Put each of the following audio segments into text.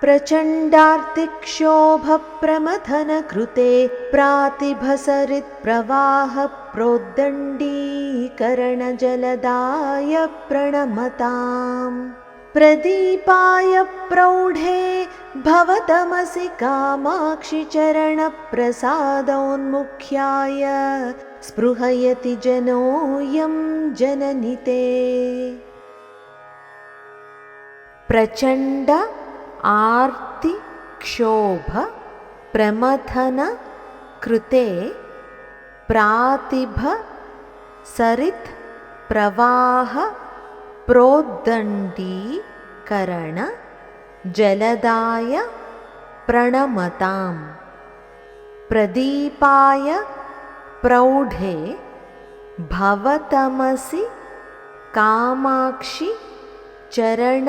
प्रचण्डार्तिक्षोभप्रमथनकृते प्रातिभसरित्प्रवाहप्रोद्दण्डीकरणजलदाय प्रणमताम्। प्रदीपाय प्रौढे भवतमसि कामाक्षि चरणप्रसादोन्मुख्याय स्पृहयति जनोऽयं जननि ते। प्रचण्ड आर्ति क्षोभ प्रमथन कृते प्रातिभ सरित् प्रवाह प्रोद्दण्डीकरण जलदाय प्रणमताम्। प्रदीपाय प्रौढे भवतमसि कामाक्षि चरण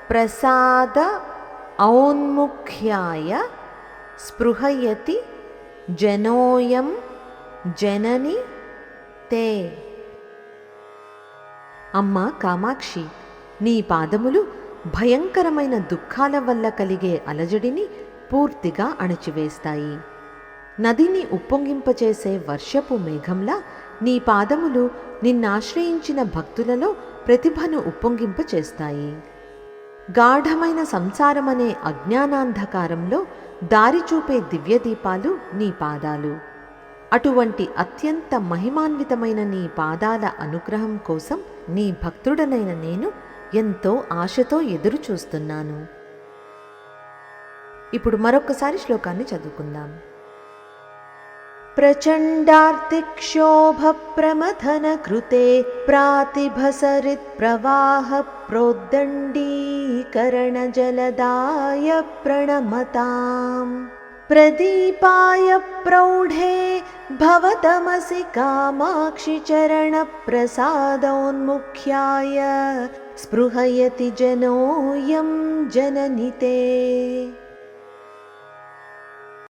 प्रसाद औन्मुख्याय स्पृहयति जनोऽयं जननि ते। అమ్మా కామాక్షి, నీ పాదములు భయంకరమైన దుఃఖాల వల్ల కలిగే అలజడిని పూర్తిగా అణచివేస్తాయి. నదిని ఉప్పొంగింపచేసే వర్షపు మేఘంలా నీ పాదములు నిన్నాశ్రయించిన భక్తులలో ప్రతిభను ఉప్పొంగింపచేస్తాయి. గాఢమైన సంసారమనే అజ్ఞానాంధకారంలో దారి చూపే దివ్యదీపాలు నీ పాదాలు. అటువంటి అత్యంత మహిమాన్వితమైన నీ పాదాల అనుగ్రహం కోసం నీ భక్తుడనైన నేను ఎంతో ఆశతో ఎదురు చూస్తున్నాను. ఇప్పుడు మరొకసారి శ్లోకాన్ని చదువుకుందాం. प्रचण्डार्तिक्षोभप्रमथनकृते प्रातिभसरित्प्रवाहप्रोद्दण्डीकरणजलदाय प्रणमताम्। प्रदीपाय प्रौढे भवतमसि कामाक्षि चरणप्रसादोन्मुख्याय स्पृहयति जनोऽयं जननि ते।